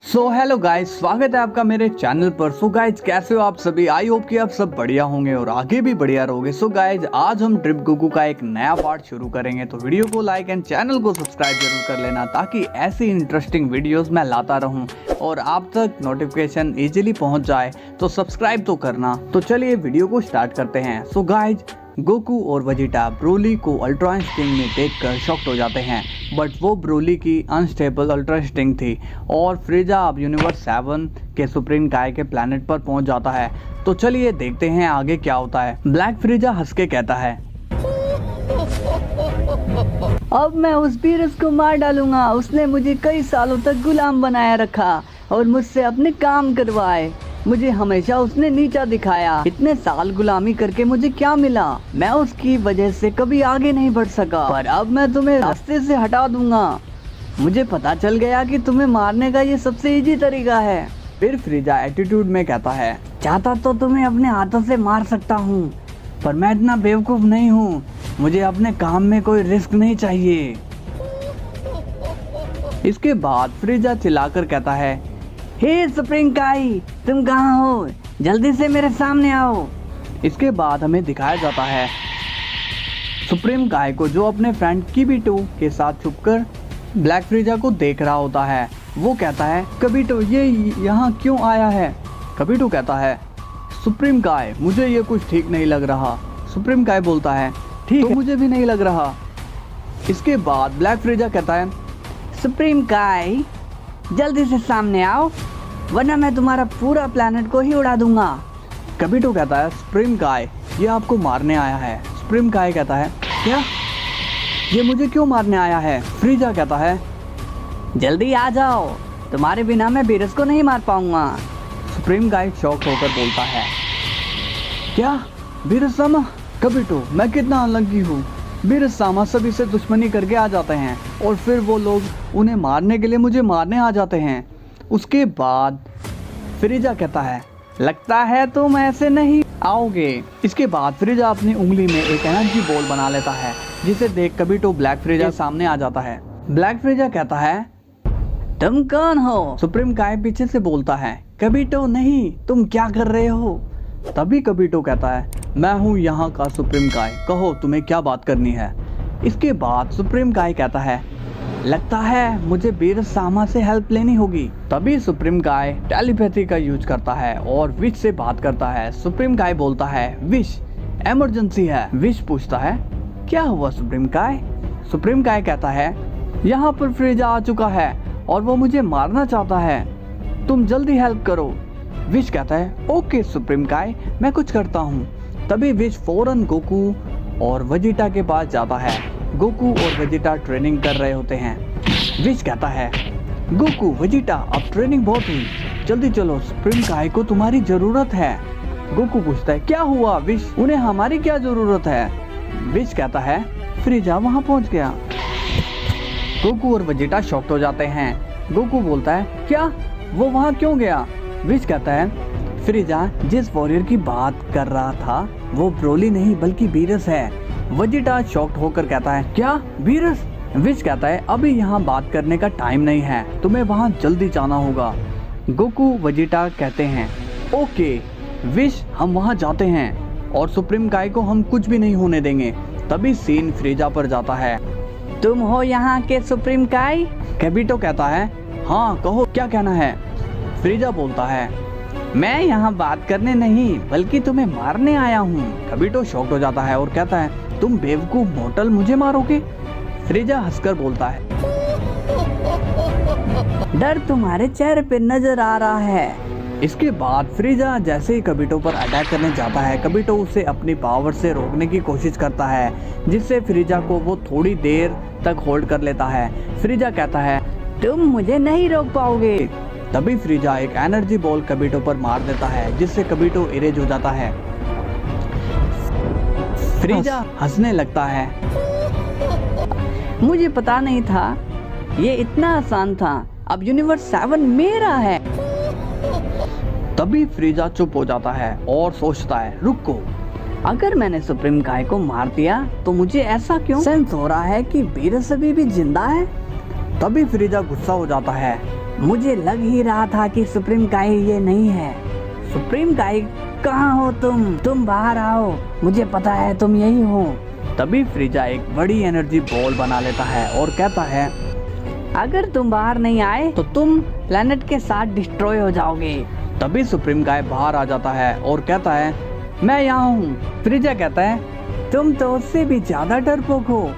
Hello guys, स्वागत है आपका मेरे चैनल पर। गाइस, कैसे हो आप सभी? आई होप कि आप सब बढ़िया होंगे और आगे भी बढ़िया रहोगे। गाइस, आज हम ट्रिप गोकू का एक नया पार्ट शुरू करेंगे, तो वीडियो को लाइक एंड चैनल को सब्सक्राइब जरूर कर लेना, ताकि ऐसी इंटरेस्टिंग वीडियोस मैं लाता रहूं और आप तक नोटिफिकेशन इजीली पहुंच जाए। तो सब्सक्राइब तो करना। तो चलिए वीडियो को स्टार्ट करते हैं। गाइस, गोकू और वेजिटा ब्रोली को अल्ट्रा इंस्टिंक्ट में देखकर शॉक्ड हो जाते हैं, बट वो ब्रोली की अनस्टेबल अल्ट्रा इंस्टिंक्ट थी और फ्रीजा अब यूनिवर्स 7 के सुप्रीम काय के प्लैनेट पर पहुंच जाता है। तो चलिए देखते हैं आगे क्या होता है। ब्लैक फ्रीजा हंस के कहता है, अब मैं उस बीरस को मार डालूंगा। उसने मुझे कई सालों तक गुलाम बनाया रखा और मुझसे अपने काम करवाए। मुझे हमेशा उसने नीचा दिखाया। इतने साल गुलामी करके मुझे क्या मिला? मैं उसकी वजह से कभी आगे नहीं बढ़ सका, पर अब मैं तुम्हें रास्ते से हटा दूंगा। मुझे पता चल गया कि तुम्हें मारने का ये सबसे इजी तरीका है। फिर फ्रीजा एटीट्यूड में कहता है, चाहता तो तुम्हें अपने हाथों से मार सकता हूँ, पर मैं इतना बेवकूफ नहीं हूँ। मुझे अपने काम में कोई रिस्क नहीं चाहिए। इसके बाद फ्रीजा चिल्लाकर कहता है, हे सुप्रीम काई, तुम कहाँ हो? जल्दी से मेरे सामने आओ। इसके बाद हमें दिखाया जाता है सुप्रीम काय को, जो अपने फ्रेंड किबिटो के साथ छुपकर ब्लैक फ्रीजा को देख रहा होता है। वो कहता है, किबिटो ये यहाँ क्यों आया है? किबिटो कहता है, सुप्रीम काय मुझे ये कुछ ठीक नहीं लग रहा। सुप्रीम काय बोलता है, ठीक तो मुझे भी नहीं लग रहा। इसके बाद ब्लैक फ्रीजा कहता है, सुप्रीम काय जल्दी से सामने आओ, वरना मैं तुम्हारा पूरा प्लैनेट को ही उड़ा दूंगा। किबिटो कहता है, सुप्रीम काय ये आपको मारने आया है। सुप्रीम काय कहता है, क्या? ये मुझे क्यों मारने आया है? फ्रीजा कहता है, जल्दी आ जाओ, तुम्हारे बिना मैं बीरस को नहीं मार पाऊंगा। सुप्रीम काय शॉक होकर बोलता है, क्या बीरस सामा? किबिटो मैं कितना अनलकी हूँ। बीरस सामा सभी से दुश्मनी करके आ जाते हैं और फिर वो लोग उन्हें मारने के लिए मुझे मारने आ जाते हैं। उसके बाद फ्रीजा कहता है, लगता है तुम ऐसे नहीं आओगे। इसके बाद फ्रीजा अपनी उंगली में एक एनर्जी बॉल बना लेता है, जिसे देख किबिटो ब्लैक फ्रीजा सामने आ जाता है। ब्लैक फ्रीजा कहता है, तुम कौन हो? सुप्रीम काय पीछे से बोलता है, किबिटो नहीं, तुम क्या कर रहे हो? तभी किबिटो कहता है, मैं हूँ यहाँ का सुप्रीम काय, कहो तुम्हें क्या बात करनी है। इसके बाद सुप्रीम काय कहता है, लगता है मुझे बीरस सामा से हेल्प लेनी होगी। तभी सुप्रीम काय टेलीपैथी का यूज करता है और विश से बात करता है। सुप्रीम काय बोलता है, विश इमरजेंसी है। विश पूछता है, क्या हुआ सुप्रीम काय? सुप्रीम काय कहता है, यहाँ पर फ्रीजा आ चुका है और वो मुझे मारना चाहता है, तुम जल्दी हेल्प करो। विश कहता है, ओके सुप्रीम काय, मैं कुछ करता हूँ। तभी विश फौरन गोकू और वेजिटा के पास जाता है। गोकू और वेजिटा ट्रेनिंग कर रहे होते हैं। विश कहता है, गोकू वेजिटा अब ट्रेनिंग बहुत हुई, जल्दी चलो, सुप्रीम काय को तुम्हारी जरूरत है। गोकू पूछता है, क्या हुआ विश? उन्हें हमारी क्या जरूरत है? विश कहता है, फ्रीजा वहाँ पहुँच गया। गोकू और वेजिटा शॉक्ड हो जाते हैं। गोकू बोलता है, क्या? वो वहाँ क्यों गया? विश कहता है, फ्रीजा जिस वॉरियर की बात कर रहा था वो ब्रोली नहीं बल्कि बीरस है। वेजिटा शॉक्ड होकर कहता है, क्या बीरस? विश कहता है, अभी यहाँ बात करने का टाइम नहीं है, तुम्हें वहाँ जल्दी जाना होगा। गोकू वेजिटा कहते हैं, ओके विश, हम वहाँ जाते हैं और सुप्रीम काय को हम कुछ भी नहीं होने देंगे। तभी सीन फ्रीजा पर जाता है। तुम हो यहाँ के सुप्रीम काय? किबिटो कहता है, हाँ कहो क्या कहना है? फ्रीजा बोलता है, मैं यहाँ बात करने नहीं बल्कि तुम्हें मारने आया हूँ। किबिटो शॉक्ड हो जाता है और कहता है, तुम बेवकूफ मोटल मुझे मारोगे? फ्रीजा हंसकर बोलता है, डर तुम्हारे चेहरे पे नजर आ रहा है। इसके बाद फ्रीजा जैसे ही किबिटो पर अटैक करने जाता है, किबिटो उसे अपनी पावर से रोकने की कोशिश करता है, जिससे फ्रीजा को वो थोड़ी देर तक होल्ड कर लेता है। फ्रीजा कहता है, तुम मुझे नहीं रोक पाओगे। तभी फ्रीजा एक एनर्जी बॉल किबिटो पर मार देता है, जिससे किबिटो इरेज हो जाता है। फ्रीजा हंसने लगता है, मुझे पता नहीं था ये इतना आसान था, अब यूनिवर्स 7 मेरा है। तभी फ्रीजा चुप हो जाता है और सोचता है, रुको, अगर मैंने सुप्रीम काय को मार दिया तो मुझे ऐसा क्यों सेंस हो रहा है कि बीरस अभी भी जिंदा है। तभी फ्रीजा गुस्सा हो जाता है मुझे लग ही रहा था कि सुप्रीम काई ये नहीं है। सुप्रीम काई कहाँ हो तुम बाहर आओ, मुझे पता है तुम यही हो। तभी फ्रीजा एक बड़ी एनर्जी बॉल बना लेता है और कहता है, अगर तुम बाहर नहीं आए तो तुम प्लेनेट के साथ डिस्ट्रॉय हो जाओगे। तभी सुप्रीम गाय बाहर आ जाता है और कहता है, मैं यहाँ हूँ। फ्रीजा कहता है, तुम तो उससे भी ज्यादा डरपोक हो,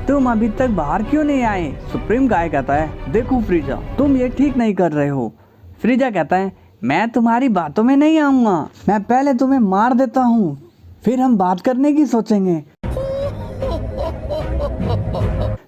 तुम अभी तक बाहर क्यों नहीं आए? सुप्रीम गाय कहता है, देखो फ्रीजा, तुम ये ठीक नहीं कर रहे हो। फ्रीजा कहता है, मैं तुम्हारी बातों में नहीं आऊंगा, मैं पहले तुम्हें मार देता हूँ, फिर हम बात करने की सोचेंगे।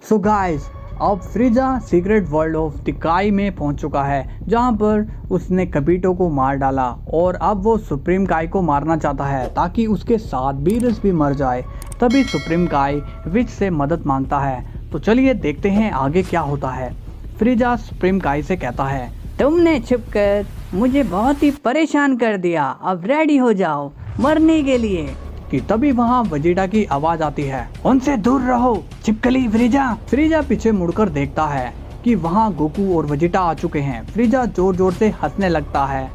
सो गाइस, अब फ्रीजा सीक्रेट वर्ल्ड ऑफ द काई में पहुंच चुका है, जहां पर उसने कबीटो को मार डाला और अब वो सुप्रीम काई को मारना चाहता है ताकि उसके साथ बीरस भी मर जाए। तभी सुप्रीम काई विच से मदद मांगता है। तो चलिए देखते हैं आगे क्या होता है। फ्रीजा सुप्रीम काई से कहता है, तुमने छुपकर मुझे बहुत ही परेशान कर दिया, अब रेडी हो जाओ मरने के लिए। कि तभी वहाँ वेजिटा की आवाज आती है, उनसे दूर रहो छिपकली फ्रीजा। फ्रीजा पीछे मुड़कर देखता है कि वहाँ गोकू और वेजिटा आ चुके हैं। फ्रीजा जोर जोर से हंसने लगता है।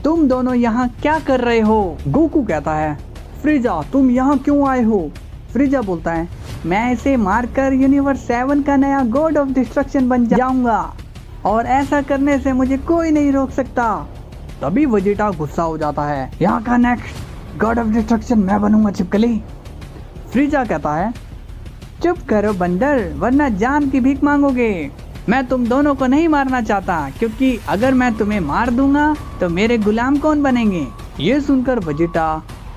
तुम दोनों यहाँ क्या कर रहे हो? गोकू कहता है, फ्रीजा तुम यहाँ क्यों आए हो? फ्रीजा बोलता है, मैं इसे मारकर यूनिवर्स 7 का नया गॉड ऑफ डिस्ट्रक्शन बन जाऊंगा और ऐसा करने से मुझे कोई नहीं रोक सकता। तभी वेजिटा गुस्सा हो जाता है, यहाँ का नेक्स्ट गॉड ऑफ डिस्ट्रक्शन मैं बनूंगा छिपकली। फ्रीजा कहता है, चुप करो बंदर, वरना जान की भीख मांगोगे। मैं तुम दोनों को नहीं मारना चाहता, क्योंकि अगर मैं तुम्हें मार दूंगा तो मेरे गुलाम कौन बनेंगे? ये सुनकर वेजिटा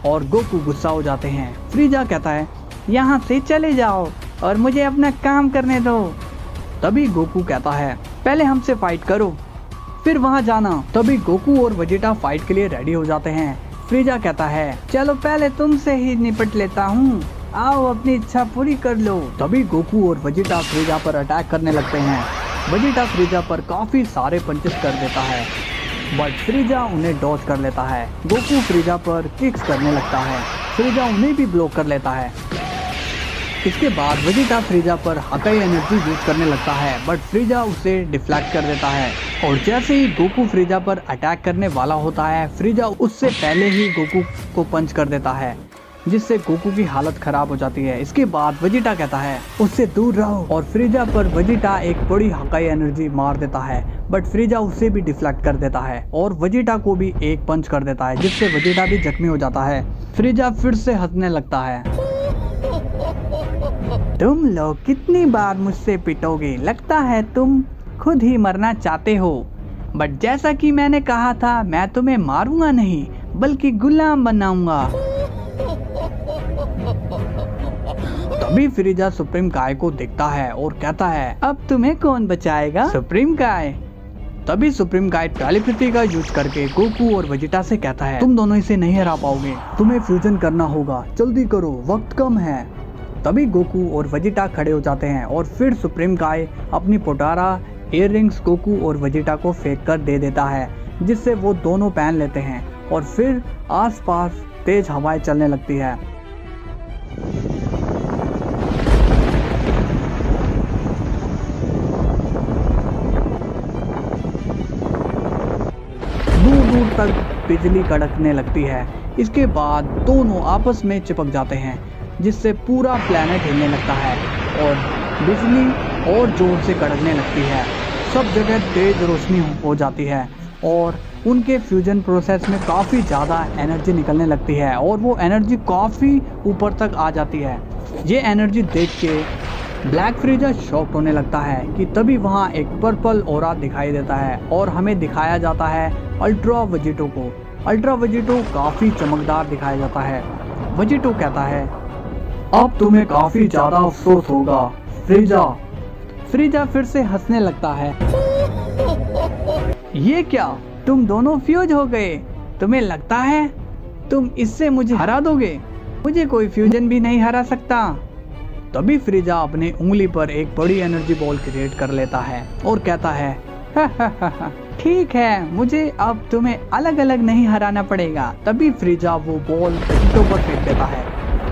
और गोकू गुस्सा हो जाते हैं। फ्रीजा कहता है, यहाँ से चले जाओ और मुझे अपना काम करने दो। तभी गोकू कहता है, पहले हमसे फाइट करो, फिर वहाँ जाना। तभी गोकू और वेजिटा फाइट के लिए रेडी हो जाते हैं। फ्रीजा कहता है, चलो पहले तुमसे ही निपट लेता हूँ, आओ अपनी इच्छा पूरी कर लो। तभी गोकू और वेजिटा फ्रीजा पर अटैक करने लगते हैं। वेजिटा फ्रीजा पर काफी सारे पंचेस कर देता है, बट फ्रीजा उन्हें डॉज कर लेता है। गोकू फ्रीजा पर किक्स करने लगता है, फ्रीजा उन्हें भी ब्लॉक कर लेता है। इसके बाद वेजिटा फ्रीजा पर हकाई एनर्जी यूज करने लगता है, बट फ्रीजा उसे डिफ्लेक्ट कर देता है। और जैसे ही गोकू फ्रीजा पर अटैक करने वाला होता है, फ्रीजा उससे पहले ही गोकू को पंच कर देता है, जिससे गोकू की हालत खराब हो जाती है। इसके बाद वेजिटा कहता है, उससे दूर रहो, और फ्रीजा पर वेजिटा एक बड़ी हकाई एनर्जी मार देता है, बट फ्रीजा उसे भी डिफ्लेक्ट कर देता है और वेजिटा को भी एक पंच कर देता है, जिससे वेजिटा भी जख्मी हो जाता है। फ्रीजा फिर से हंसने लगता है, तुम लोग कितनी बार मुझसे पिटोगे? लगता है तुम खुद ही मरना चाहते हो, बट जैसा कि मैंने कहा था, मैं तुम्हें मारूंगा नहीं बल्कि गुलाम बनाऊंगा। तभी फ्रीजा सुप्रीम काय को देखता है और कहता है, अब तुम्हें कौन बचाएगा सुप्रीम काय? तभी सुप्रीम काय टेलीपैथी का यूज करके गोकू और वेजिटा से कहता है, तुम दोनों इसे नहीं हरा पाओगे, तुम्हें फ्यूजन करना होगा, जल्दी करो, वक्त कम है। तभी गोकू और वेजिटा खड़े हो जाते हैं और फिर सुप्रीम काय अपनी पोटारा इयररिंग्स गोकू और वेजिटा को फेंक कर दे देता है, जिससे वो दोनों पहन लेते हैं और फिर आसपास तेज हवाएं चलने लगती है। दूर दूर तक बिजली कड़कने लगती है। इसके बाद दोनों आपस में चिपक जाते हैं, जिससे पूरा प्लेनेट हिलने लगता है और बिजली और जोर से कड़कने लगती है। सब जगह तेज रोशनी हो जाती है और उनके फ्यूजन प्रोसेस में काफ़ी ज़्यादा एनर्जी निकलने लगती है और वो एनर्जी काफ़ी ऊपर तक आ जाती है। ये एनर्जी देख के ब्लैक फ्रीजा शॉक्ड होने लगता है कि तभी वहाँ एक पर्पल ऑरा दिखाई देता है और हमें दिखाया जाता है अल्ट्रा वेजिटो को। अल्ट्रा वेजिटो काफ़ी चमकदार दिखाया जाता है। वेजिटो कहता है, अब तुम्हें काफ़ी ज़्यादा अफसोस होगा फ्रीजा। फ्रीजा फिर से हंसने लगता है, ये क्या, तुम दोनों फ्यूज हो गए? तुम्हें लगता है तुम इससे मुझे हरा दोगे? मुझे कोई फ्यूजन भी नहीं हरा सकता। तभी फ्रीजा अपनी उंगली पर एक बड़ी एनर्जी बॉल क्रिएट कर लेता है और कहता है, ठीक है, मुझे अब तुम्हें अलग अलग नहीं हराना पड़ेगा। तभी फ्रीजा वो बॉल वेजिटो पर फेंक देता है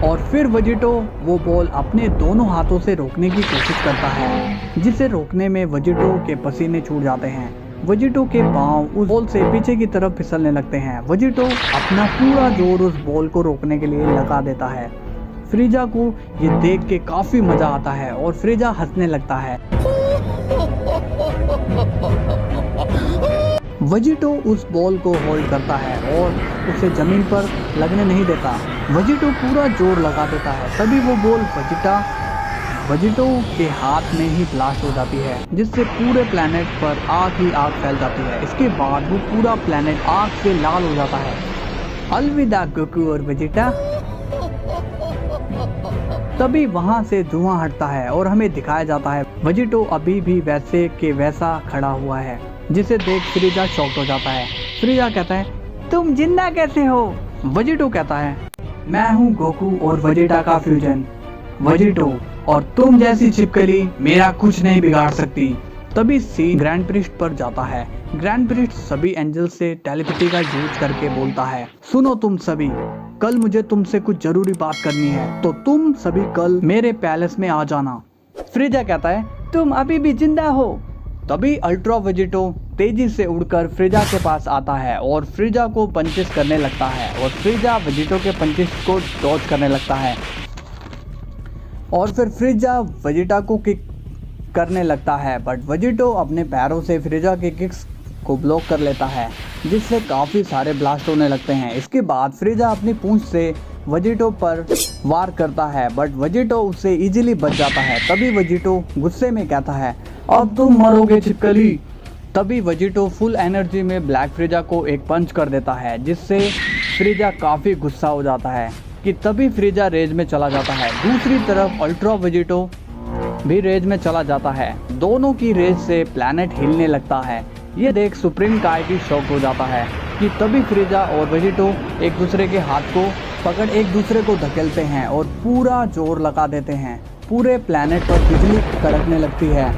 और फिर वेजिटो वो बॉल अपने दोनों हाथों से रोकने की कोशिश करता है, जिसे रोकने में वेजिटो के पसीने छूट जाते हैं। वेजिटो के पांव उस बॉल से पीछे की तरफ फिसलने लगते हैं। वेजिटो अपना पूरा जोर उस बॉल को रोकने के लिए लगा देता है। फ्रीजा को ये देख के काफी मजा आता है और फ्रीजा हंसने लगता है। वेजिटो उस बॉल को होल्ड करता है और उसे जमीन पर लगने नहीं देता। वेजिटो पूरा जोर लगा देता है, तभी वो बॉल वेजिटो के हाथ में ही ब्लास्ट हो जाती है, जिससे पूरे प्लेनेट पर आग ही आग फैल जाती है। इसके बाद वो पूरा प्लेनेट आग से लाल हो जाता है। अलविदा गोकू और वेजिटा। तभी वहां से धुआं हटता है और हमें दिखाया जाता है वेजिटो अभी भी वैसे के वैसा खड़ा हुआ है, जिसे देख फ्रीजा शॉक्ड हो जाता है। फ्रीजा कहता है तुम जिंदा कैसे हो? वेजिटो कहता है मैं हूँ गोकू और वेजिटा का फ्यूजन। वेजिटो और तुम जैसी छिपकली मेरा कुछ नहीं बिगाड़ सकती। तभी सीन ग्रैंड प्रिस्ट पर जाता है। ग्रैंड प्रिस्ट सभी एंजल से टेलीपैथी का यूज करके बोलता है सुनो तुम सभी, कल मुझे तुमसे कुछ जरूरी बात करनी है, तो तुम सभी कल मेरे पैलेस में आ जाना। फ्रीजा कहता है तुम अभी भी जिंदा हो। तभी अल्ट्रा वेजिटो तेजी से उड़कर फ्रीजा के पास आता है और फ्रीजा को पंचेस करने लगता है और फ्रीजा वेजिटो के पंचेस को डॉज करने लगता है और फिर फ्रीजा वेजिटा को किक करने लगता है, बट वेजिटो अपने पैरों से फ्रीजा के किक्स को ब्लॉक कर लेता है, जिससे काफ़ी सारे ब्लास्ट होने लगते हैं। इसके बाद फ्रीजा अपनी पूंछ से वेजिटो पर वार करता है, बट वेजिटो उससे इजीली बच जाता है। तभी वेजिटो गुस्से में कहता है अब तुम मरोगे छिपकली। तभी वेजिटो फुल एनर्जी में ब्लैक फ्रीजा को एक पंच कर देता है, जिससे फ्रीजा काफ़ी गुस्सा हो जाता है कि तभी फ्रीजा रेज में चला जाता है। दूसरी तरफ अल्ट्रा वेजिटो भी रेज में चला जाता है। दोनों की रेज से प्लैनेट हिलने लगता है। ये देख सुप्रीम काय भी शॉक हो जाता है कि तभी फ्रीजा और वेजिटो एक दूसरे के हाथ को पकड़ एक दूसरे को धकेलते हैं और पूरा जोर लगा देते हैं। पूरे प्लैनेट पर बिजली कड़कने लगती है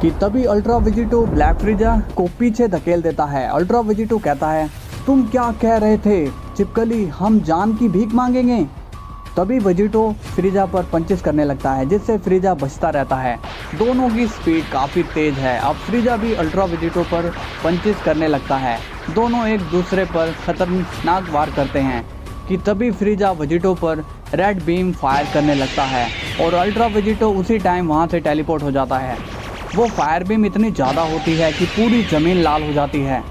कि तभी अल्ट्रा वेजिटो ब्लैक फ्रीजा को पीछे धकेल देता है। अल्ट्रा वेजिटो कहता है तुम क्या कह रहे थे छिपकली, हम जान की भीख मांगेंगे। तभी वेजिटो फ्रीजा पर पंचेस करने लगता है, जिससे फ्रीजा बचता रहता है। दोनों की स्पीड काफ़ी तेज है। अब फ्रीजा भी अल्ट्रा वेजिटो पर पंचेस करने लगता है। दोनों एक दूसरे पर खतरनाक वार करते हैं कि तभी फ्रीजा वेजिटो पर रेड बीम फायर करने लगता है और अल्ट्रा वेजिटो उसी टाइम वहाँ से टेलीपोर्ट हो जाता है। वो फायर बीम इतनी ज़्यादा होती है कि पूरी ज़मीन लाल हो जाती है,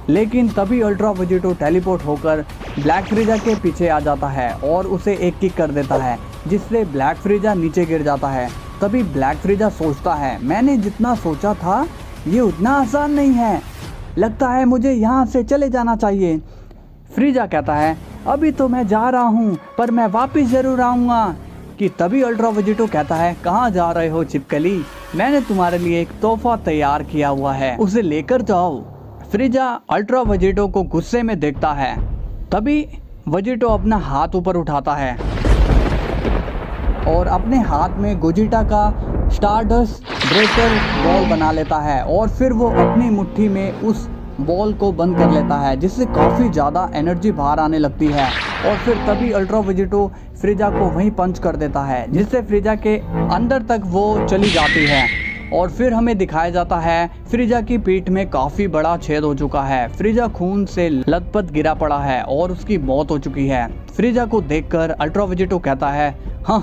लेकिन तभी अल्ट्रा वेजिटो टेलीपोर्ट होकर ब्लैक फ्रीजा के पीछे आ जाता है और उसे एक किक कर देता है, जिससे ब्लैक फ्रीजा नीचे गिर जाता है। तभी ब्लैक फ्रीजा सोचता है मैंने जितना सोचा था ये उतना आसान नहीं है, लगता है मुझे यहाँ से चले जाना चाहिए। फ्रीजा कहता है अभी तो मैं जा रहा हूँ, पर मैं वापस ज़रूर आऊँगा। कि तभी अल्ट्रा वेजिटो कहता है कहाँ जा रहे हो छिपकली, मैंने तुम्हारे लिए एक तोहफा तैयार किया हुआ है, उसे लेकर जाओ। फ्रीजा अल्ट्रा वेजिटो को गुस्से में देखता है। तभी वेजिटो अपना हाथ ऊपर उठाता है और अपने हाथ में गोजिटा का स्टारडस्ट ब्रेकर बॉल बना लेता है और फिर वो अपनी मुट्ठी में उस बॉल को बंद कर लेता है, जिससे काफ़ी ज़्यादा एनर्जी बाहर आने लगती है। और फिर तभी अल्ट्रा वेजिटो फ्रीजा को वहीं पंच कर देता है, जिससे फ्रीजा के अंदर तक वो चली जाती है। और फिर हमें दिखाया जाता है फ्रीजा की पीठ में काफ़ी बड़ा छेद हो चुका है। फ्रीजा खून से लथपथ गिरा पड़ा है और उसकी मौत हो चुकी है। फ्रीजा को देखकर अल्ट्रा वेजिटो कहता है हाँ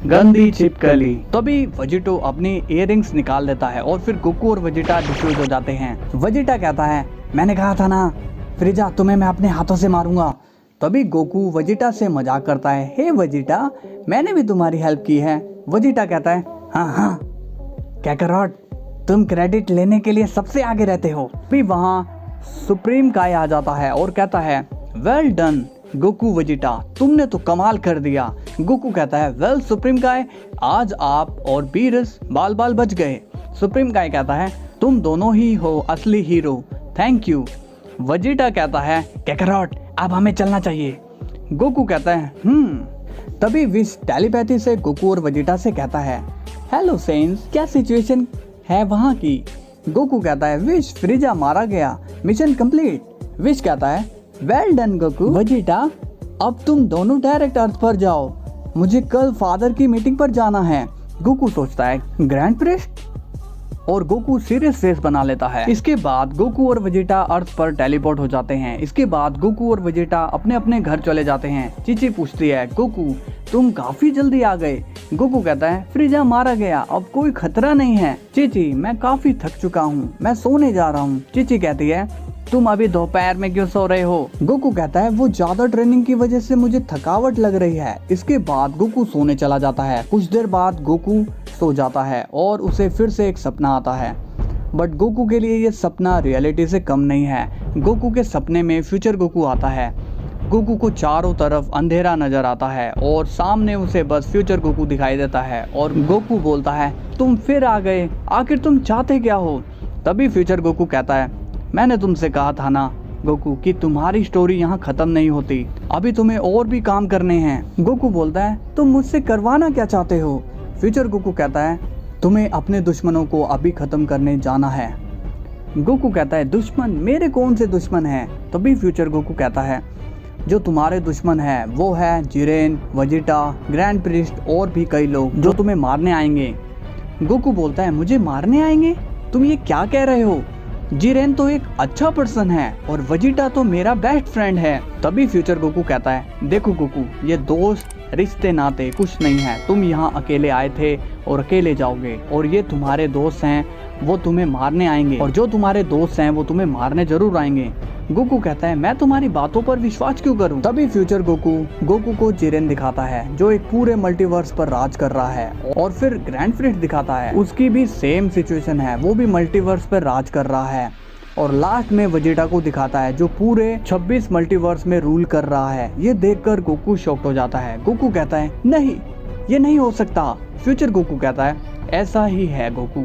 गंदी छिपकली। तभी वेजिटो अपनी इयररिंग्स निकाल देता है और फिर गोकू और वेजिटा डिफ्यूज हो जाते हैं। वेजिटा कहता है मैंने कहा था ना फ्रीजा तुम्हें मैं अपने हाथों से मारूंगा। तभी गोकू वेजिटा से मजाक करता है हे वेजिटा मैंने भी तुम्हारी हेल्प की है। वेजिटा कहता है हाँ कैकरॉट तुम क्रेडिट लेने के लिए सबसे आगे रहते हो। भी वहाँ सुप्रीम काय आ जाता है और कहता है वेल डन गोकू वेजिटा तुमने तो कमाल कर दिया। गोकू कहता है वेल सुप्रीम काय आज आप और बीरस बाल बाल बच गए। सुप्रीम काय कहता है तुम दोनों ही हो असली हीरो, थैंक यू। वेजिटा कहता है कैकरॉट अब हमें चलना चाहिए। गोकू कहता है तभी विश टेलीपैथी से गोकू और वेजिटा से कहता है हेलो सेंस क्या सिचुएशन है वहाँ की। गोकू कहता है विश फ्रीजा मारा गया, मिशन कंप्लीट। विश कहता है वेल डन गोकू। वेजिटा अब तुम दोनों डायरेक्ट अर्थ पर जाओ, मुझे कल फादर की मीटिंग पर जाना है। गोकू सोचता है ग्रैंड प्रिस्ट, और गोकू सीरियस फेस बना लेता है। इसके बाद गोकू और वेजिटा अर्थ पर टेलीपोर्ट हो जाते हैं। इसके बाद गोकू और वेजिटा अपने अपने घर चले जाते हैं। चीची पूछती है गोकू तुम काफी जल्दी आ गए। गोकू कहता है फ्रीजा मारा गया, अब कोई खतरा नहीं है। चीची मैं काफी थक चुका हूँ, मैं सोने जा रहा हूँ। चीची कहती है तुम अभी दोपहर में क्यों सो रहे हो। गोकू कहता है वो ज्यादा ट्रेनिंग की वजह से मुझे थकावट लग रही है। इसके बाद गोकू सोने चला जाता है। कुछ देर बाद गोकू सो जाता है और उसे फिर से एक सपना आता है, बट गोकू के लिए ये सपना रियलिटी से कम नहीं है। गोकू के सपने में फ्यूचर गोकू आता है। गोकू को चारों तरफ अंधेरा नजर आता है और सामने उसे बस फ्यूचर गोकू दिखाई देता है और गोकू बोलता है तुम फिर आ गए, आखिर तुम चाहते क्या हो। तभी फ्यूचर गोकू कहता है मैंने तुमसे कहा था ना गोकू कि तुम्हारी स्टोरी यहाँ खत्म नहीं होती, अभी तुम्हें और भी काम करने हैं। गोकू बोलता है तुम मुझसे करवाना क्या चाहते हो। फ्यूचर गोकू कहता है तुम्हें अपने दुश्मनों को अभी खत्म करने जाना है। गोकू कहता है दुश्मन, मेरे कौन से दुश्मन हैं। तभी फ्यूचर गोकू कहता है जो तुम्हारे दुश्मन है वो है जिरेन, वेजिटा, ग्रैंड प्रिस्ट और भी कई लोग जो तुम्हें मारने आएंगे। गोकू बोलता है मुझे मारने आएंगे, तुम ये क्या कह रहे हो। जिरेन तो एक अच्छा पर्सन है और वेजिटा तो मेरा बेस्ट फ्रेंड है। तभी फ्यूचर गोकू कहता है देखो गोकू, ये दोस्त रिश्ते नाते कुछ नहीं है, तुम यहाँ अकेले आए थे और अकेले जाओगे, और ये तुम्हारे दोस्त हैं वो तुम्हें मारने आएंगे, और जो तुम्हारे दोस्त हैं वो तुम्हें मारने जरूर आएंगे। गोकू कहता है मैं तुम्हारी बातों पर विश्वास क्यों करूं। तभी फ्यूचर गोकू को जिरेन दिखाता है जो एक पूरे मल्टीवर्स पर राज कर रहा है, और फिर ग्रैंड प्रिस्ट दिखाता है उसकी भी सेम सिचुएशन है, वो भी मल्टीवर्स पर राज कर रहा है। और लास्ट में वेजिटा को दिखाता है जो पूरे 26 मल्टीवर्स में रूल कर रहा है। ये देखकर गोकू शॉक्ड हो जाता है। गोकू कहता है नहीं, ये नहीं हो सकता। फ्यूचर गोकू कहता है ऐसा ही है गोकू,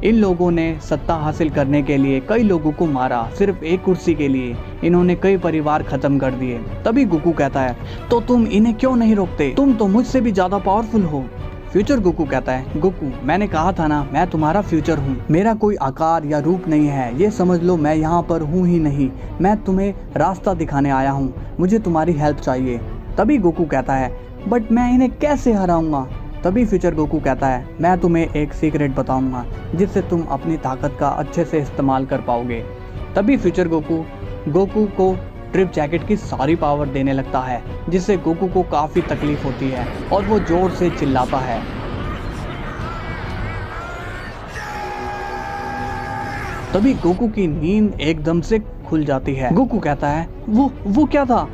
इन लोगों ने सत्ता हासिल करने के लिए कई लोगों को मारा, सिर्फ एक कुर्सी के लिए इन्होंने कई परिवार खत्म कर दिए। तभी गोकू कहता है तो तुम इन्हें क्यों नहीं रोकते, तुम तो मुझसे भी ज्यादा पावरफुल हो। फ्यूचर गोकू कहता है गोकू मैंने कहा था ना मैं तुम्हारा फ्यूचर हूँ, मेरा कोई आकार या रूप नहीं है, ये समझ लो मैं यहाँ पर हूँ ही नहीं, मैं तुम्हें रास्ता दिखाने आया हूँ, मुझे तुम्हारी हेल्प चाहिए। तभी गोकू कहता है बट मैं इन्हें कैसे हराऊंगा। तभी फ्यूचर गोकू कहता है मैं तुम्हें एक सीक्रेट बताऊंगा जिससे तुम अपनी ताकत का अच्छे से इस्तेमाल कर पाओगे। तभी फ्यूचर गोकू को ट्रिप जैकेट की सारी पावर देने लगता है, जिससे गोकू को काफी तकलीफ होती है और वो जोर से चिल्लाता है। तभी गोकू की नींद एकदम से खुल जाती है। गोकू कहता है वो क्या था,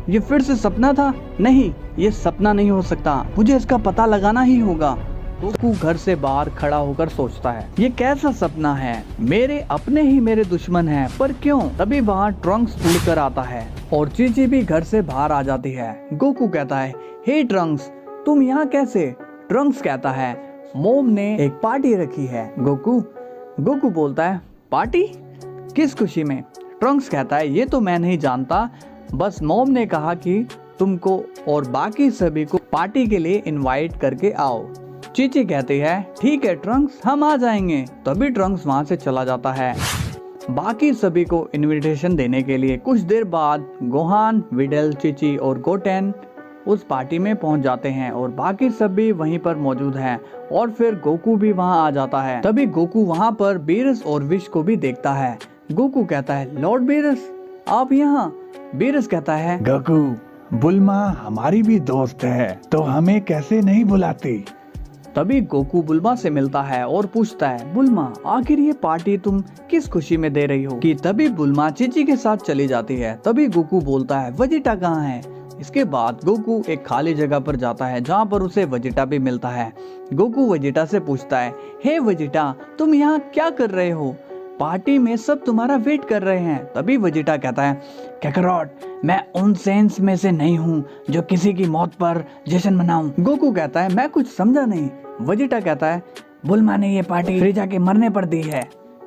ये फिर से सपना था। नहीं, ये सपना नहीं हो सकता, मुझे इसका पता लगाना ही होगा। गोकू घर से बाहर खड़ा होकर सोचता है ये कैसा सपना है, मेरे अपने ही मेरे दुश्मन हैं, पर क्यों। तभी वहाँ ट्रंक्स उड़कर आता है और चीची भी घर से बाहर आ जाती है। गोकू कहता है हे ट्रंक्स, तुम यहाँ कैसे। ट्रंक्स कहता है मॉम ने एक पार्टी रखी है। गोकू बोलता है पार्टी, किस खुशी में। ट्रंक्स कहता है ये तो मैं नहीं जानता, बस मॉम ने कहा कि तुमको और बाकी सभी को पार्टी के लिए इनवाइट करके आओ। चीची कहती है ठीक है ट्रंक्स, हम आ जाएंगे। तभी ट्रंक्स वहाँ से चला जाता है बाकी सभी को इनविटेशन देने के लिए। कुछ देर बाद गोहान, विडल, चीची और गोटेन उस पार्टी में पहुंच जाते हैं और बाकी सभी वहीं पर मौजूद हैं, और फिर गोकू भी वहां आ जाता है। तभी गोकू वहां पर बीरस और विश को भी देखता है। गोकू कहता है लॉर्ड बीरस, आप यहाँ। बीरस कहता है गोकू, बुल्मा हमारी भी दोस्त है, तो हमें कैसे नहीं बुलाती। तभी गोकू बुल्मा से मिलता है और पूछता है बुल्मा आखिर ये पार्टी तुम किस खुशी में दे रही हो। कि तभी बुल्मा चीची के साथ चली जाती है। तभी गोकू बोलता है वेजिटा कहाँ है। इसके बाद गोकू एक खाली जगह पर जाता है जहाँ पर उसे वेजिटा भी मिलता है। गोकू वेजिटा से पूछता है हे वेजिटा, तुम यहाँ क्या कर रहे हो, पार्टी में सब तुम्हारा वेट कर रहे हैं। तभी वेजिटा कहता है कैकरॉट, मैं उन सेंस में से नहीं हूँ जो किसी की मौत पर जश्न मनाऊं। गोकू कहता है मैं कुछ समझा नहीं। वेजिटा कहता है बुल्मा ने ये पार्टी फ्रीजा के मरने पर दी है।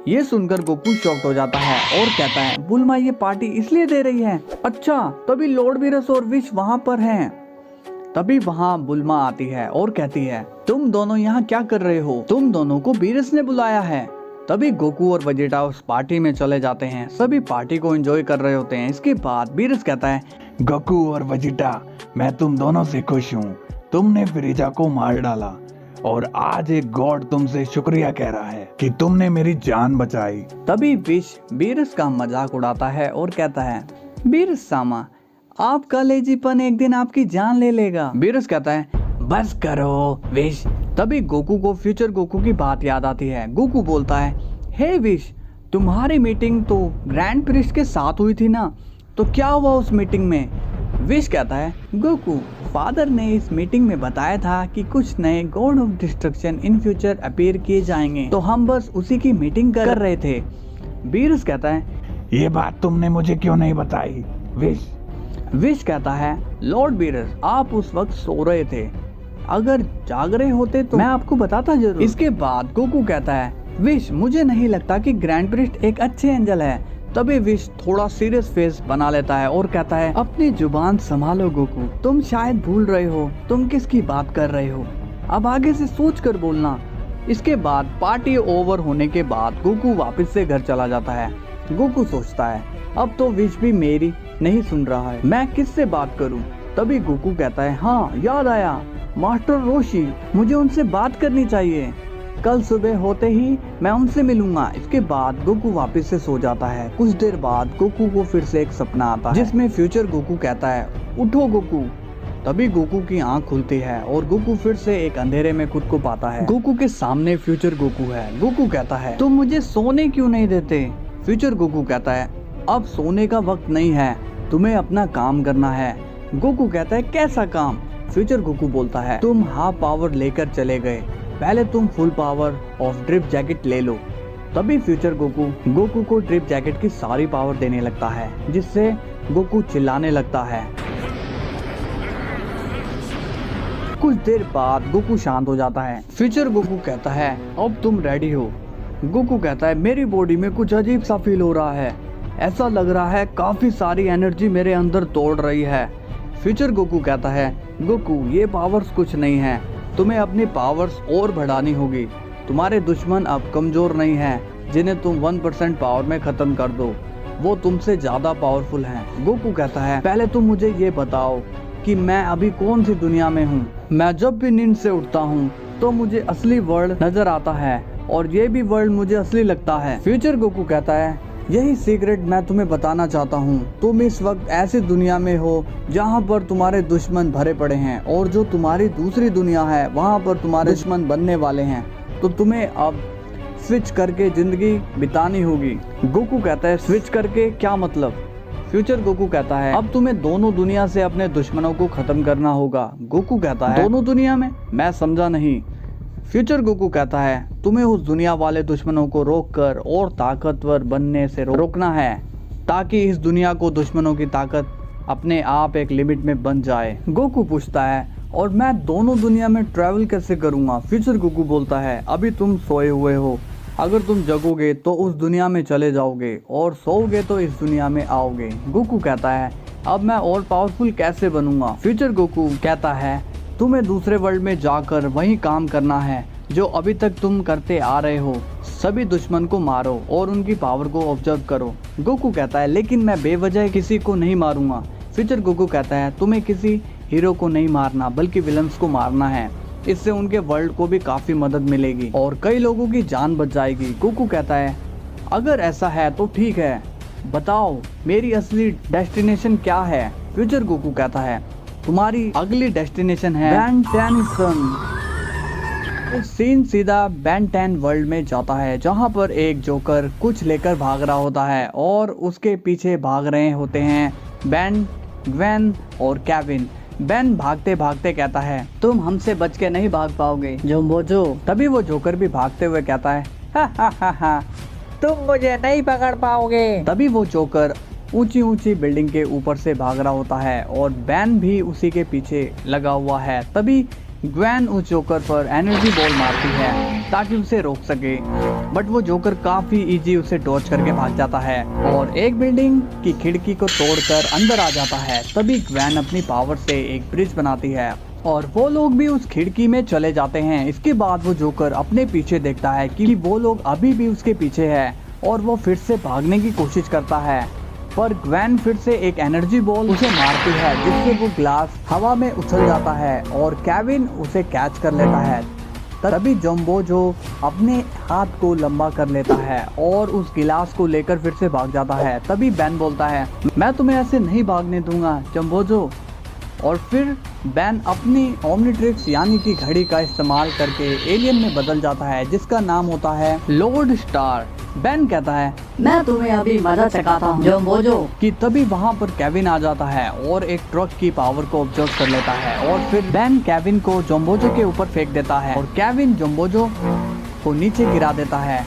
ये सुनकर गोकू शॉक्ड हो जाता है और कहता है बुल्मा ये पार्टी इसलिए दे रही है। अच्छा, तभी लॉर्ड बीरस और विश वहाँ पर हैं। तभी वहाँ बुल्मा आती है और कहती है तुम दोनों यहाँ क्या कर रहे हो, तुम दोनों को बीरस ने बुलाया है। तभी गोकू और वेजिटा उस पार्टी में चले जाते हैं। सभी पार्टी को एंजॉय कर रहे होते हैं। इसके बाद बीरस कहता है गोकू और वेजिटा, मैं तुम दोनों से खुश हूँ, तुमने फ्रीजा को मार डाला और आज एक गॉड तुमसे शुक्रिया कह रहा है कि तुमने मेरी जान बचाई। तभी विश बीरस का मजाक उड़ाता है और कहता है, बीरस सामा, आपका लेजीपन एक दिन आपकी जान ले लेगा। बीरस कहता है, बस करो विश। तभी गोकू को फ्यूचर गोकू की बात याद आती है। गोकू बोलता है, हे विश, तुम्हारी मीटिंग तो ग्रैंड प्रिस्ट के साथ हुई थी ना, तो क्या हुआ उस मीटिंग में? विश कहता है, गोकू, फादर ने इस मीटिंग में बताया था कि कुछ नए God of destruction in future appear किए जाएंगे, तो हम बस उसी की मीटिंग कर रहे थे। बीरस कहता है, ये बात तुमने मुझे क्यों नहीं बताई विश? विश कहता है, लॉर्ड बीरस, आप उस वक्त सो रहे थे, अगर जाग रहे होते तो मैं आपको बताता जरूर। इसके बाद गोकू कहता है, विश, मुझे नहीं लगता कि ग्रैंड प्रिस्ट एक अच्छे एंजल है। तभी विश थोड़ा सीरियस फेस बना लेता है और कहता है, अपनी जुबान संभालो गोकू, तुम शायद भूल रहे हो तुम किसकी बात कर रहे हो, अब आगे से सोच कर बोलना। इसके बाद पार्टी ओवर होने के बाद गोकू वापस से घर चला जाता है। गोकू सोचता है, अब तो विश भी मेरी नहीं सुन रहा है, मैं किससे बात करूं? तभी गोकू कहता है, हाँ याद आया, मास्टर रोशी, मुझे उनसे बात करनी चाहिए, कल सुबह होते ही मैं उनसे मिलूंगा। इसके बाद गोकू वापस से सो जाता है। कुछ देर बाद गोकू को फिर से एक सपना आता है जिसमें फ्यूचर गोकू कहता है, उठो गोकू। तभी गोकू की आंख खुलती है और गोकू फिर से एक अंधेरे में खुद को पाता है। गोकू के सामने फ्यूचर गोकू है। गोकू कहता है, तुम मुझे सोने क्यों नहीं देते? फ्यूचर गोकू कहता है, अब सोने का वक्त नहीं है, तुम्हें अपना काम करना है। गोकू कहता है, कैसा काम? फ्यूचर गोकू बोलता है, तुम हाफ पावर लेकर चले गए, पहले तुम full power of drip jacket ले लो। तभी फ्यूचर गोकू को ड्रिप जैकेट की सारी पावर देने लगता है, जिससे गोकू चिल्लाने लगता है। कुछ देर बाद गोकू शांत हो जाता है। फ्यूचर गोकू कहता है, अब तुम रेडी हो? गोकू कहता है, मेरी बॉडी में कुछ अजीब सा फील हो रहा है, ऐसा लग रहा है काफी सारी एनर्जी मेरे अंदर दौड़ रही है। फ्यूचर गोकू कहता है, गोकू, ये पावर्स कुछ नहीं है, तुम्हें अपनी पावर्स और बढ़ानी होगी। तुम्हारे दुश्मन अब कमजोर नहीं हैं, जिन्हें तुम 1% पावर में खत्म कर दो, वो तुमसे ज्यादा पावरफुल हैं। गोकू कहता है, पहले तुम मुझे ये बताओ कि मैं अभी कौन सी दुनिया में हूँ? मैं जब भी नींद से उठता हूँ तो मुझे असली वर्ल्ड नजर आता है और ये भी वर्ल्ड मुझे असली लगता है। फ्यूचर गोकू कहता है, यही सीक्रेट मैं तुम्हें बताना चाहता हूँ। तुम इस वक्त ऐसी दुनिया में हो जहाँ पर तुम्हारे दुश्मन भरे पड़े हैं और जो तुम्हारी दूसरी दुनिया है वहाँ पर तुम्हारे दुश्मन बनने वाले हैं, तो तुम्हें अब स्विच करके जिंदगी बितानी होगी। गोकू कहता है, स्विच करके क्या मतलब? फ्यूचर गोकू कहता है, अब तुम्हें दोनों दुनिया से अपने दुश्मनों को खत्म करना होगा। गोकू कहता है, दोनों दुनिया में? मैं समझा नहीं। फ्यूचर गोकू कहता है, तुम्हें उस दुनिया वाले दुश्मनों को रोककर और ताकतवर बनने से रोकना है, ताकि इस दुनिया को दुश्मनों की ताकत अपने आप एक लिमिट में बन जाए। गोकू पूछता है, और मैं दोनों दुनिया में ट्रैवल कैसे करूँगा? फ्यूचर गोकू बोलता है, अभी तुम सोए हुए हो, अगर तुम जगोगे तो उस दुनिया में चले जाओगे और सोओगे तो इस दुनिया में आओगे। गोकू कहता है, अब मैं और पावरफुल कैसे बनूंगा? फ्यूचर गोकू कहता है, तुम्हें दूसरे वर्ल्ड में जाकर वही काम करना है जो अभी तक तुम करते आ रहे हो, सभी दुश्मन को मारो और उनकी पावर को ऑब्जर्व करो। गोकू कहता है, लेकिन मैं बेवजह किसी को नहीं मारूंगा। फ्यूचर गोकू कहता है, तुम्हें किसी हीरो को नहीं मारना बल्कि विलन्स को मारना है, इससे उनके वर्ल्ड को भी काफी मदद मिलेगी और कई लोगों की जान बच जाएगी। गोकू कहता है, अगर ऐसा है तो ठीक है, बताओ मेरी असली डेस्टिनेशन क्या है? फ्यूचर गोकू कहता है, तुम्हारी अगली डेस्टिनेशन है बैन 10 सन। सीन सीधा बैन 10 वर्ल्ड में जाता है, जहां पर एक जोकर कुछ लेकर भाग रहा होता है और उसके पीछे भाग रहे होते हैं बैन, ग्वेन और केविन। बैन भागते भागते कहता है, तुम हमसे बच के नहीं भाग पाओगे जो। तभी वो जोकर भी भागते हुए कहता है, हा, तुम मुझे नहीं पकड़ पाओगे। तभी वो जोकर ऊंची ऊंची बिल्डिंग के ऊपर से भाग रहा होता है और बैन भी उसी के पीछे लगा हुआ है। तभी ग्वेन उस जोकर पर एनर्जी बॉल मारती है ताकि उसे रोक सके, बट वो जोकर काफी इजी उसे डॉज करके भाग जाता है और एक बिल्डिंग की खिड़की को तोड़कर अंदर आ जाता है। तभी ग्वेन अपनी पावर से एक ब्रिज बनाती है और वो लोग भी उस खिड़की में चले जाते हैं। इसके बाद वो जोकर अपने पीछे देखता है कि वो लोग अभी भी उसके पीछे है और वो फिर से भागने की कोशिश करता है, पर ग्वेन फिर से एक एनर्जी बॉल उसे मारती है जिससे वो ग्लास हवा में उछल जाता है और केविन उसे कैच कर लेता है। तभी जम्बो जो अपने हाथ को लंबा कर लेता है और उस गिलास को लेकर फिर से भाग जाता है। तभी बैन बोलता है, मैं तुम्हें ऐसे नहीं भागने दूंगा जम्बोजो। और फिर बैन अपनी ओमनिट्रिक्स यानी कि घड़ी का इस्तेमाल करके एलियन में बदल जाता है जिसका नाम होता है लॉर्ड स्टार। बैन कहता है, मैं तुम्हें अभी मजा चखाता हूँ जम्बोजो। कि तभी वहाँ पर केविन आ जाता है और एक ट्रक की पावर को ऑब्जर्व कर लेता है और फिर बैन केविन को जम्बोजो के ऊपर फेंक देता है और केविन जम्बोजो को नीचे गिरा देता है।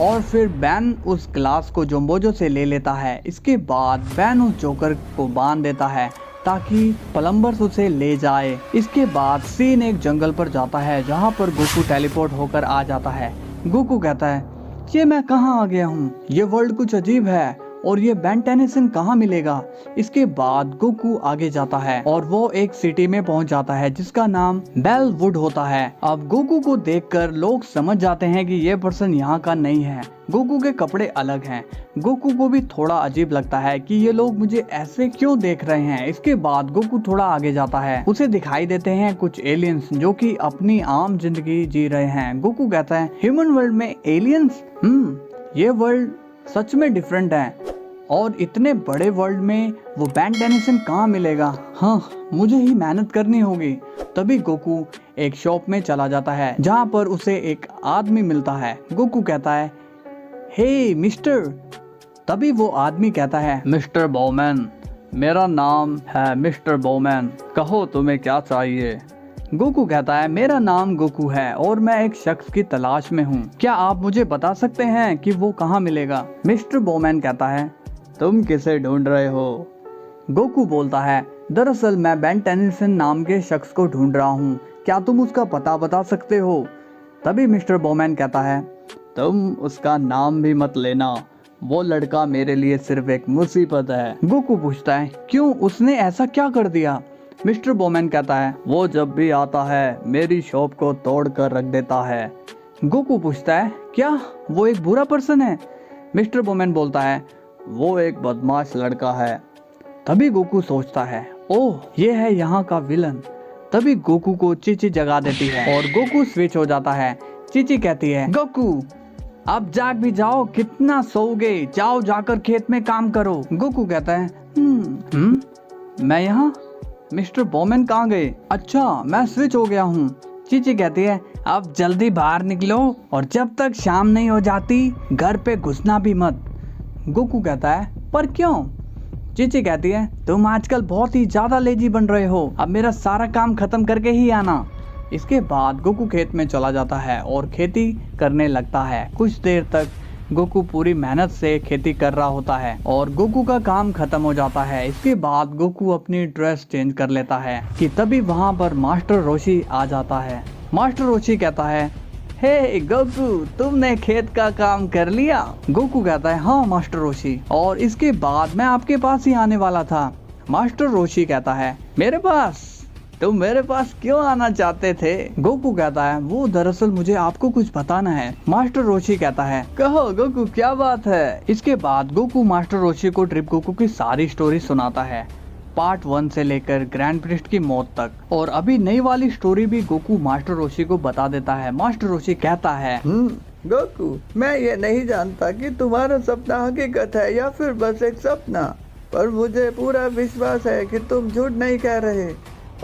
और फिर बैन उस ग्लास को जम्बोजो से ले लेता है। इसके बाद बैन उस जोकर को बांध देता है ताकि प्लम्बर्स उसे ले जाए। इसके बाद सीन एक जंगल पर जाता है जहाँ पर गोकू टेलीपोर्ट होकर आ जाता है। गोकू कहता है, ये मैं कहाँ आ गया हूँ, ये वर्ल्ड कुछ अजीब है और ये बेन टेनिसन कहाँ मिलेगा। इसके बाद गोकू आगे जाता है और वो एक सिटी में पहुंच जाता है जिसका नाम बेलवुड होता है। अब गोकू को देखकर लोग समझ जाते हैं कि ये पर्सन यहाँ का नहीं है। गोकू के कपड़े अलग हैं। गोकू को भी थोड़ा अजीब लगता है कि ये लोग मुझे ऐसे क्यों देख रहे हैं। इसके बाद गोकू थोड़ा आगे जाता है, उसे दिखाई देते हैं कुछ एलियंस जो कि अपनी आम जिंदगी जी रहे हैं। गोकू कहता है, ह्यूमन वर्ल्ड में एलियंस, ये वर्ल्ड सच में डिफरेंट है और इतने बड़े वर्ल्ड में वो बेन टेनिसन कहाँ मिलेगा। हाँ, मुझे ही मेहनत करनी होगी। तभी गोकू एक शॉप में चला जाता है जहाँ पर उसे एक आदमी मिलता है। गोकू कहता है, हे मिस्टर। तभी वो आदमी कहता है, मिस्टर बॉमैन, मेरा नाम है मिस्टर बॉमैन, कहो तुम्हें क्या चाहिए। गोकू कहता है, मेरा नाम गोकू है और मैं एक शख्स की तलाश में हूँ, क्या आप मुझे बता सकते हैं कि वो कहाँ मिलेगा। मिस्टर बॉमैन कहता है, तुम किसे ढूंढ रहे हो। गोकू बोलता है, दरअसल मैं बेन टेनिसन नाम के शख्स को ढूंढ रहा हूँ, क्या तुम उसका पता बता सकते हो। तभी मिस्टर बॉमैन कहता है, तुम उसका नाम भी मत लेना, वो लड़का मेरे लिए सिर्फ एक मुसीबत है। गोकू पूछता है, क्यों, उसने ऐसा क्या कर दिया। मिस्टर बॉमैन कहता है, वो जब भी आता है मेरी शॉप को तोड़ कर रख देता है। गोकू पूछता है, क्या वो एक बुरा पर्सन है। मिस्टर बॉमैन बोलता है, वो एक बदमाश लड़का है। तभी गोकू सोचता है, ओह ये है यहाँ का विलन। तभी गोकू को चीची जगा देती है और गोकू स्विच हो जाता है। चीची कहती है, गोकू अब जाग भी जाओ, कितना सोओगे, जाओ जाकर खेत में काम करो। गोकू कहता है, मैं यहाँ, मिस्टर बॉमैन कहाँ गए। अच्छा मैं स्विच हो गया हूँ। चीची कहती है, अब जल्दी बाहर निकलो और जब तक शाम नहीं हो जाती घर पे घुसना भी मत। गोकू कहता है, पर क्यों। चीची कहती है, तुम आजकल बहुत ही ज्यादा लेजी बन रहे हो, अब मेरा सारा काम खत्म करके ही आना। इसके बाद गोकू खेत में चला जाता है और खेती करने लगता है। कुछ देर तक गोकू पूरी मेहनत से खेती कर रहा होता है और गोकू का काम खत्म हो जाता है। इसके बाद गोकू अपनी ड्रेस चेंज कर लेता है कि तभी वहाँ पर मास्टर रोशी आ जाता है। मास्टर रोशी कहता है, हे गोकू, तुमने खेत का काम कर लिया। गोकू कहता है, हाँ मास्टर रोशी, और इसके बाद मैं आपके पास ही आने वाला था। मास्टर रोशी कहता है, मेरे पास, तुम मेरे पास क्यों आना चाहते थे। गोकू कहता है, वो दरअसल मुझे आपको कुछ बताना है। मास्टर रोशी कहता है, कहो गोकू क्या बात है। इसके बाद गोकू मास्टर रोशी को ट्रिप गोकू की सारी स्टोरी सुनाता है, पार्ट 1 से लेकर ग्रैंड प्रिस्ट की मौत तक, और अभी नई वाली स्टोरी भी गोकू मास्टर रोशी को बता देता है। मास्टर रोशी कहता है, गोकू, मैं ये नहीं जानता कि तुम्हारा सपना हकीकत है या फिर बस एक सपना, पर मुझे पूरा विश्वास है कि तुम झूठ नहीं कह रहे।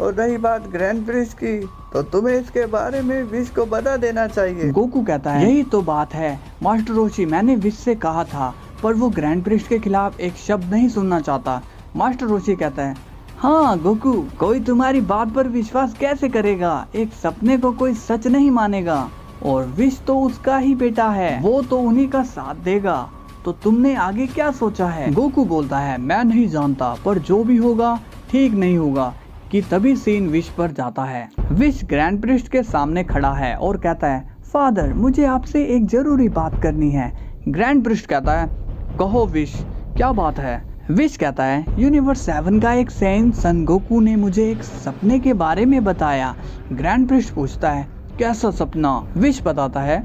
और रही बात ग्रैंड प्रिस्ट की, तो तुम्हें इसके बारे में विश को बता देना चाहिए। गोकू कहता है, यही तो बात है मास्टर रोशी, मैंने विश से कहा था पर वो ग्रैंड प्रिस्ट के खिलाफ एक शब्द नहीं सुनना चाहता। मास्टर रोशी कहता है, हाँ गोकू, कोई तुम्हारी बात पर विश्वास कैसे करेगा, एक सपने को कोई सच नहीं मानेगा, और विश तो उसका ही बेटा है, वो तो उन्हीं का साथ देगा, तो तुमने आगे क्या सोचा है। गोकू बोलता है, मैं नहीं जानता, पर जो भी होगा ठीक नहीं होगा। कि तभी सीन विश पर जाता है। विश ग्रैंड प्रिस्ट के सामने खड़ा है और कहता है, फादर मुझे आपसे एक जरूरी बात करनी है। ग्रैंड प्रिस्ट कहता है, कहो विश, क्या बात है। विश कहता है, यूनिवर्स 7 का एक सेंट सन गोकू ने मुझे एक सपने के बारे में बताया। ग्रैंड प्रिस्ट पूछता है, कैसा सपना। विश बताता है,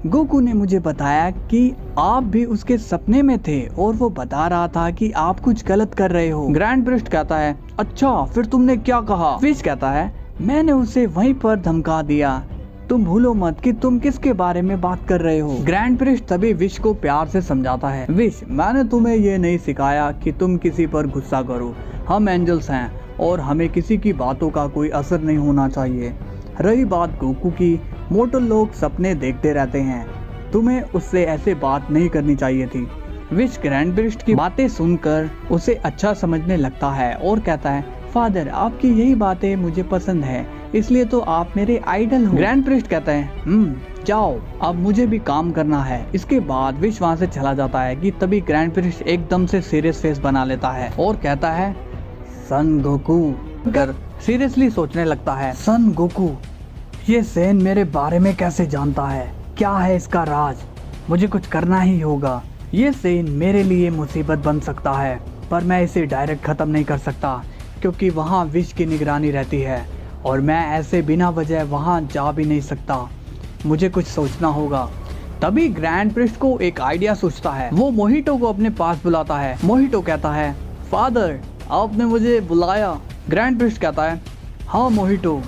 गोकू ने मुझे बताया कि आप भी उसके सपने में थे और वो बता रहा था कि आप कुछ गलत कर रहे हो। ग्रैंड प्रिस्ट कहता है अच्छा फिर तुमने क्या कहा? फिश कहता है मैंने उसे वहीं पर धमका दिया, तुम भूलो मत कि तुम किसके बारे में बात कर रहे हो। ग्रैंड प्रिस्ट तभी विश को प्यार से समझाता है, विश मैंने तुम्हें ये नहीं सिखाया कि तुम किसी पर गुस्सा करो, हम एंजल्स हैं और हमें किसी की बातों का कोई असर नहीं होना चाहिए। रही बात गोकू की, मोटल लोग सपने देखते रहते हैं, तुम्हें उससे ऐसे बात नहीं करनी चाहिए थी। विश ग्रैंड प्रिस्ट की बातें सुनकर उसे अच्छा समझने लगता है और कहता है फादर आपकी यही बातें मुझे पसंद है, इसलिए तो आप मेरे आइडल हो। ग्रैंड प्रिस्ट कहता है जाओ अब मुझे भी काम करना है। इसके बाद विश वहाँ से चला जाता है कि तभी ग्रैंड प्रिस्ट एकदम से सीरियस फेस बना लेता है और कहता है सन गोकू। कर सीरियसली सोचने लगता है, सन गोकू ये सेन मेरे बारे में कैसे जानता है, क्या है इसका राज, मुझे कुछ करना ही होगा। ये सेन मेरे लिए मुसीबत बन सकता है पर मैं इसे डायरेक्ट खत्म नहीं कर सकता क्योंकि वहाँ विश की निगरानी रहती है और मैं ऐसे बिना वजह वहाँ जा भी नहीं सकता, मुझे कुछ सोचना होगा। तभी ग्रैंड प्रिस्ट को एक आइडिया सोचता है, वो मोहितो को अपने पास बुलाता है। मोहितो कहता है फादर आपने मुझे बुलाया? ग्रैंड प्रिस्ट कहता है हाँ मोहितो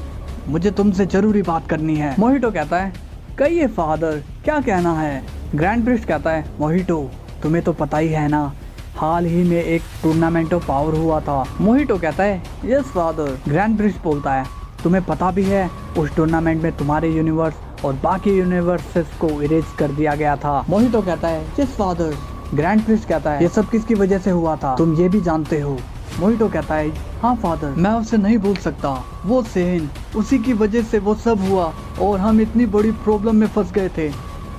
मुझे तुमसे जरूरी बात करनी है। मोहितो कहता है कहिए फादर क्या कहना है? ग्रैंड प्रिस्ट कहता है मोहितो तुम्हें तो पता ही है ना, हाल ही में एक टूर्नामेंट ऑफ पावर हुआ था। मोहितो कहता है यस फादर। ग्रैंड प्रिस्ट बोलता है तुम्हें पता भी है उस टूर्नामेंट में तुम्हारे यूनिवर्स और बाकी यूनिवर्सेस को इरेज कर दिया गया था। मोहितो कहता है यस फादर। ग्रैंड प्रिस्ट कहता है ये सब किसकी वजह से हुआ था, तुम ये भी जानते हो? मोहितो कहता है हाँ फादर मैं उसे नहीं भूल सकता, वो सेन उसी की वजह से वो सब हुआ और हम इतनी बड़ी प्रॉब्लम में फंस गए थे।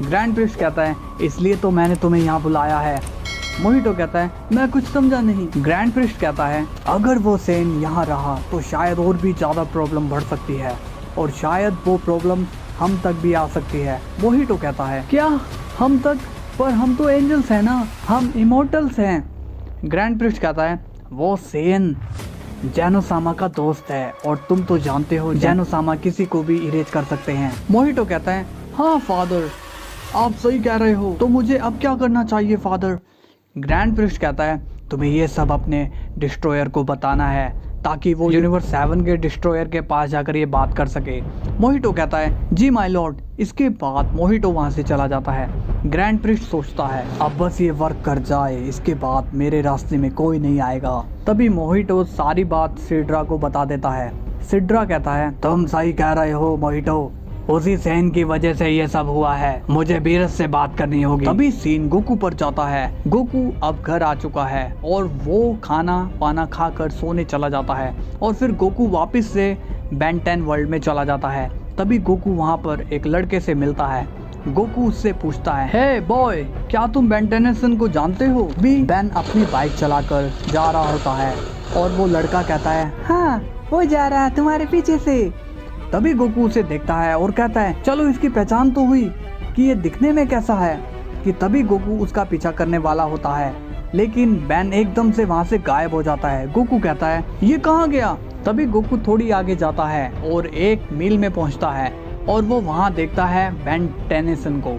ग्रैंड प्रिस्ट कहता है इसलिए तो मैंने तुम्हें यहाँ बुलाया है। मोहितो कहता है मैं कुछ समझा नहीं। ग्रैंड प्रिस्ट कहता है अगर वो सेन यहाँ रहा तो शायद और भी ज्यादा प्रॉब्लम बढ़ सकती है और शायद वो प्रॉब्लम हम तक भी आ सकती है। मोहितो कहता है क्या हम तक? पर हम तो एंजल्स हैं ना, हम इमोर्टल्स हैं। ग्रैंड प्रिस्ट कहता है वो सेन जैनोसामा का दोस्त है और तुम तो जानते हो जैनोसामा किसी को भी इरेज कर सकते हैं। मोहितो कहता है हाँ फादर आप सही कह रहे हो, तो मुझे अब क्या करना चाहिए फादर? ग्रैंड प्रिस्ट कहता है तुम्हें ये सब अपने डिस्ट्रॉयर को बताना है ताकि वो यूनिवर्स 7 के डिस्ट्रॉयर के पास जाकर ये बात कर सके। मोहितो कहता है जी माय लॉर्ड। इसके बाद मोहितो वहाँ से चला जाता है। ग्रैंड प्रिस्ट सोचता है अब बस ये वर्क कर जाए, इसके बाद मेरे रास्ते में कोई नहीं आएगा। तभी मोहितो सारी बात सिड्रा को बता देता है। सिड्रा कहता है तुम सही कह रहे हो मोहितो, उसी सेन की वजह से ये सब हुआ है, मुझे बीरस से बात करनी होगी। तभी सीन गोकू पर जाता है। गोकू अब घर आ चुका है और वो खाना वाना खाकर सोने चला जाता है और फिर गोकू वापस से बेन 10 वर्ल्ड में चला जाता है। तभी गोकू वहाँ पर एक लड़के से मिलता है। गोकू उससे पूछता है हे बॉय क्या तुम बेन टेनिसन को जानते हो? भी बेन अपनी बाइक चलाकर जा रहा होता है और वो लड़का कहता है हाँ वो जा रहा है तुम्हारे पीछे से। तभी गोकू उसे देखता है और कहता है चलो इसकी पहचान तो हुई कि ये दिखने में कैसा है। कि तभी गोकू उसका पीछा करने वाला होता है लेकिन बेन एकदम से वहाँ से गायब हो जाता है। गोकू कहता है ये कहाँ गया? तभी गोकू थोड़ी आगे जाता है और एक मील में पहुँचता है और वो वहाँ देखता है बेन टेनिसन को।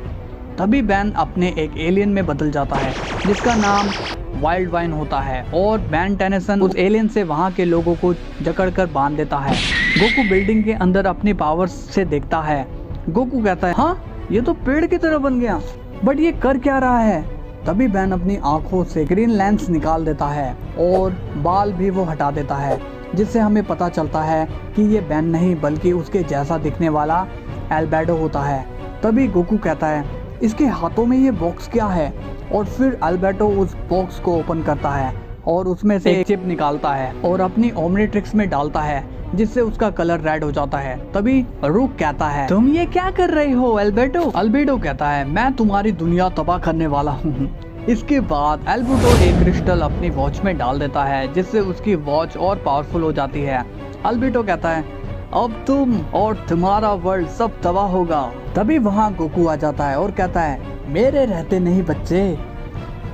तभी बेन अपने एक एलियन में बदल जाता है जिसका नाम वाइल्ड वाइन होता है और बेन टेनिसन उस एलियन से वहाँ के लोगों को जकड़कर बांध देता है। गोकू बिल्डिंग के अंदर अपनी पावर्स से देखता है। गोकू कहता है हाँ ये तो पेड़ की तरह बन गया, बट ये कर क्या रहा है? तभी बेन अपनी आंखों से ग्रीन लेंस निकाल देता है और बाल भी वो हटा देता है जिससे हमें पता चलता है कि ये बेन नहीं बल्कि उसके जैसा दिखने वाला एल्बेडो होता है। तभी गोकू कहता है इसके हाथों में ये बॉक्स क्या है? और फिर एल्बेडो उस बॉक्स को ओपन करता है और उसमें से एक चिप निकालता है और अपनी ओमनीट्रिक्स में डालता है जिससे उसका कलर रेड हो जाता है। तभी रूक कहता है तुम ये क्या कर रहे हो एल्बेडो? एल्बेडो कहता है मैं तुम्हारी दुनिया तबाह करने वाला हूँ। इसके बाद एल्बेडो एक क्रिस्टल अपनी वॉच में डाल देता है जिससे उसकी वॉच और पावरफुल हो जाती है। एल्बेडो कहता है अब तुम और तुम्हारा वर्ल्ड सब तबाह होगा। तभी वहाँ गोकू आ जाता है और कहता है मेरे रहते नहीं बच्चे।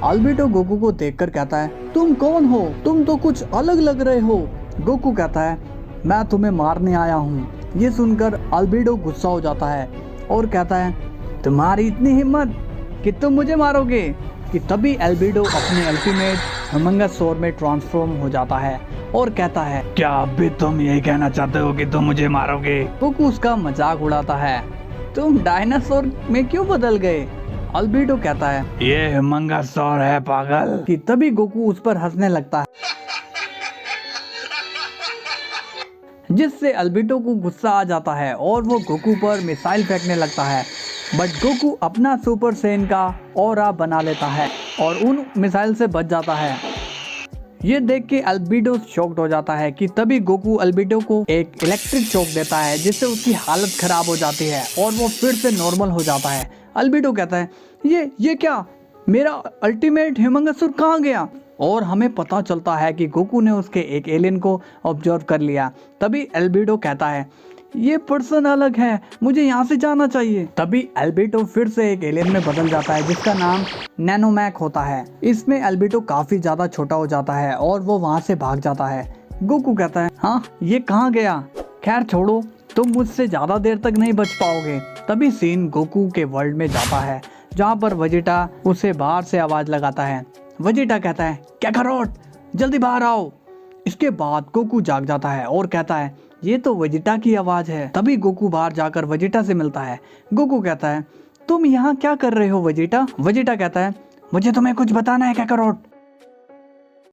एल्बेडो गोकू को देखकर कहता है तुम कौन हो? तुम तो कुछ अलग लग रहे हो। गोकू कहता है मैं तुम्हें मारने आया हूँ। ये सुनकर एल्बेडो गुस्सा हो जाता है और कहता है तुम्हारी इतनी हिम्मत कि तुम मुझे मारोगे। कि तभी एल्बिडो अपने अल्टीमेट ह्यूमंगसौर में ट्रांसफॉर्म हो जाता है और कहता है, क्या अब भी तुम यही कहना चाहते हो कि तुम मुझे मारोगे? गोकू उसका मजाक उड़ाता है, तुम डायनासोर में क्यों बदल गए? अल्बिडो कहता है, ये ह्यूमंगसौर है पागल। कि तभी गोकू उस पर हंसने लगता है, जिससे अल्बिडो को गुस्सा आ जाता है और वो गोकू पर मिसाइल फेंकने लगता है। बट गोकू अपना सुपर सेन का ऑरा बना लेता है और उन मिसाइल से बच जाता है। ये देख के अल्बिडो शॉक्ड हो जाता है। कि तभी गोकू अल्बिडो को एक इलेक्ट्रिक शॉक देता है, जिससे उसकी हालत खराब हो जाती है और वो फिर से नॉर्मल हो जाता है। अल्बिडो कहता है, ये क्या, मेरा अल्टीमेट ह्यूमंगसौर कहाँ गया? और हमें पता चलता है कि गोकू ने उसके एक एलियन को ऑब्जर्व कर लिया। तभी अल्बिडो कहता है, ये पर्सन अलग है, मुझे यहाँ से जाना चाहिए। तभी अल्बिडो फिर से एक एलियन में बदल जाता है, जिसका नाम नैनोमैक होता है। इसमें अल्बिडो काफी ज्यादा छोटा हो जाता है और वो वहाँ से भाग जाता है। गोकू कहता है, हाँ ये कहाँ गया? खैर छोड़ो, तुम मुझसे ज्यादा देर तक नहीं बच पाओगे। तभी सीन गोकू के वर्ल्ड में जाता है, जहाँ पर वेजिटा उसे बाहर से आवाज लगाता है। वेजिटा कहता है, काकारोट जल्दी बाहर आओ। इसके बाद गोकू जाग जाता है और कहता है, ये तो वेजिटा की आवाज है। तभी गोकू बाहर जाकर वेजिटा से मिलता है। गोकू कहता है, तुम यहाँ क्या कर रहे हो वेजिटा? वेजिटा कहता है, मुझे तुम्हें कुछ बताना है काकारोट।